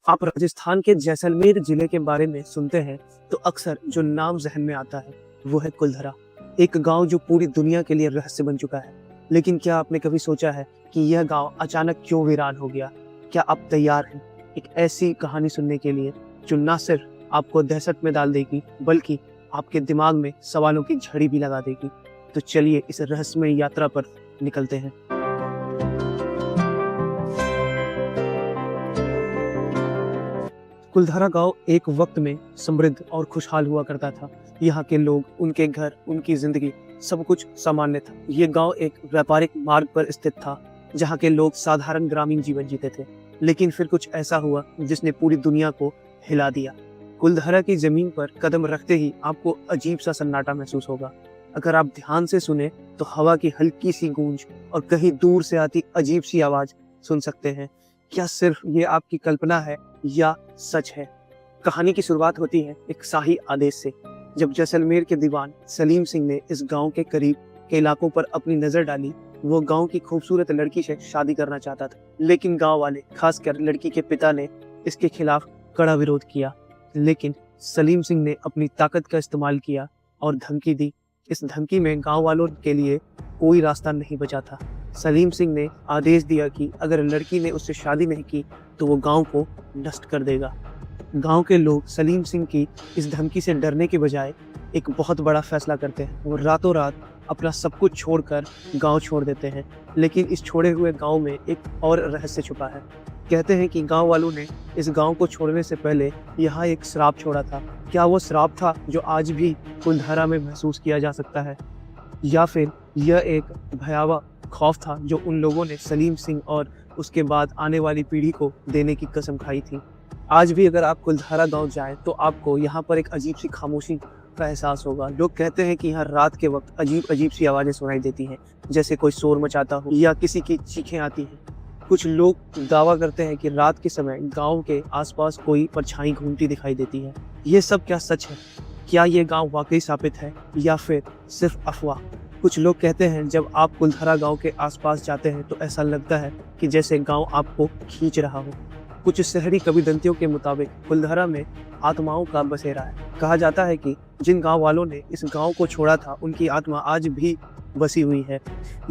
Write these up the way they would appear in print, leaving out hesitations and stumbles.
आप राजस्थान के जैसलमेर जिले के बारे में सुनते हैं तो अक्सर जो नाम जहन में आता है वो है कुलधरा। एक गांव जो पूरी दुनिया के लिए रहस्य बन चुका है। लेकिन क्या आपने कभी सोचा है कि यह गांव अचानक क्यों वीरान हो गया? क्या आप तैयार हैं एक ऐसी कहानी सुनने के लिए जो न सिर्फ आपको दहशत में डाल देगी बल्कि आपके दिमाग में सवालों की झड़ी भी लगा देगी? तो चलिए इस रहस्यमय यात्रा पर निकलते हैं। कुलधारा गांव एक वक्त में समृद्ध और खुशहाल हुआ करता था। यहाँ के लोग, उनके घर, उनकी जिंदगी सब कुछ सामान्य था। ये गांव एक व्यापारिक मार्ग पर स्थित था जहाँ के लोग साधारण ग्रामीण जीवन जीते थे। लेकिन फिर कुछ ऐसा हुआ जिसने पूरी दुनिया को हिला दिया। कुलधारा की जमीन पर कदम रखते ही आपको अजीब सा सन्नाटा महसूस होगा। अगर आप ध्यान से सुने तो हवा की हल्की सी गूंज और कहीं दूर से आती अजीब सी आवाज सुन सकते हैं। क्या सिर्फ ये आपकी कल्पना है या सच है? कहानी की शुरुआत होती है एक शाही आदेश से। जब जैसलमेर के दीवान सलीम सिंह ने इस गांव के करीब के इलाकों पर अपनी नजर डाली। वो गांव की खूबसूरत लड़की से शादी करना चाहता था, लेकिन गांव वाले, खासकर लड़की के पिता ने इसके खिलाफ कड़ा विरोध किया। लेकिन सलीम सिंह ने अपनी ताकत का इस्तेमाल किया और धमकी दी। इस धमकी में गांव वालों के लिए कोई रास्ता नहीं बचा था। सलीम सिंह ने आदेश दिया कि अगर लड़की ने उससे शादी नहीं की तो वो गांव को नष्ट कर देगा। गांव के लोग सलीम सिंह की इस धमकी से डरने के बजाय एक बहुत बड़ा फैसला करते हैं। वो रातों रात अपना सब कुछ छोड़कर गांव छोड़ देते हैं। लेकिन इस छोड़े हुए गांव में एक और रहस्य छुपा है। कहते हैं कि गांव वालों ने इस गांव को छोड़ने से पहले यहाँ एक श्राप छोड़ा था। क्या वो श्राप था जो आज भी कुलधारा में महसूस किया जा सकता है, या फिर यह एक भयावह खौफ था जो उन लोगों ने सलीम सिंह और उसके बाद आने वाली पीढ़ी को देने की कसम खाई थी? आज भी अगर आप कुलधारा गांव जाएं तो आपको यहाँ पर एक अजीब सी खामोशी का एहसास होगा। लोग कहते हैं कि यहाँ रात के वक्त अजीब अजीब सी आवाजें सुनाई देती हैं, जैसे कोई शोर मचाता हो या किसी की चीखें आती हैं। कुछ लोग दावा करते हैं कि रात के समय गांव के आसपास कोई परछाई घूमती दिखाई देती है। ये सब क्या सच है? क्या ये गांव वाकई स्थापित है या फिर सिर्फ अफवाह? कुछ लोग कहते हैं जब आप कुलधारा गांव के आसपास जाते हैं तो ऐसा लगता है कि जैसे गांव आपको खींच रहा हो। कुछ शहरी किंवदंतियों के मुताबिक कुलधारा में आत्माओं का बसेरा है। कहा जाता है कि जिन गांव वालों ने इस गांव को छोड़ा था उनकी आत्मा आज भी बसी हुई है।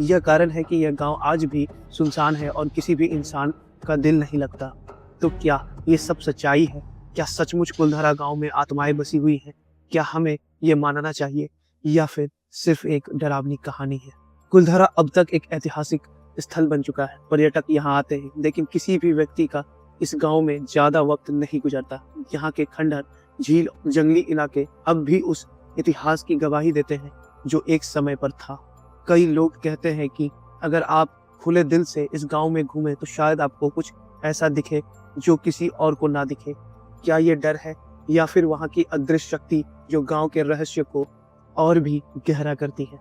यह कारण है कि यह गांव आज भी सुनसान है और किसी भी इंसान का दिल नहीं लगता। तो क्या ये सब सच्चाई है? क्या सचमुच कुलधारा गांव में आत्माएं बसी हुई हैं? क्या हमें ये मानना चाहिए या फिर सिर्फ एक डरावनी कहानी है? कुलधारा अब तक एक ऐतिहासिक स्थल बन चुका है। पर्यटक यहाँ आते हैं, लेकिन किसी भी व्यक्ति का इस गांव में ज्यादा वक्त नहीं गुजरता। यहाँ के खंडहर, झील, जंगली इलाके अब भी उस इतिहास की गवाही देते हैं जो एक समय पर था। कई लोग कहते हैं कि अगर आप खुले दिल से इस गांव में घूमें तो शायद आपको कुछ ऐसा दिखे जो किसी और को ना दिखे। क्या ये डर है या फिर वहाँ की अदृश्य शक्ति जो गांव के रहस्य को और भी गहरा करती है?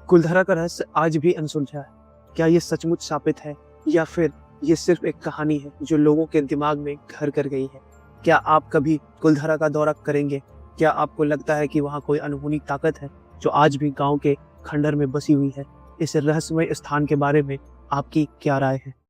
कुलधारा का रहस्य आज भी अनसुलझा है। क्या ये सचमुच स्थापित है या फिर ये सिर्फ एक कहानी है जो लोगों के दिमाग में घर कर गई है? क्या आप कभी कुलधारा का दौरा करेंगे? क्या आपको लगता है कि वहाँ कोई अनहोनी ताकत है जो आज भी गांव के खंडहर में बसी हुई है? इस रहस्यमय स्थान के बारे में आपकी क्या राय है?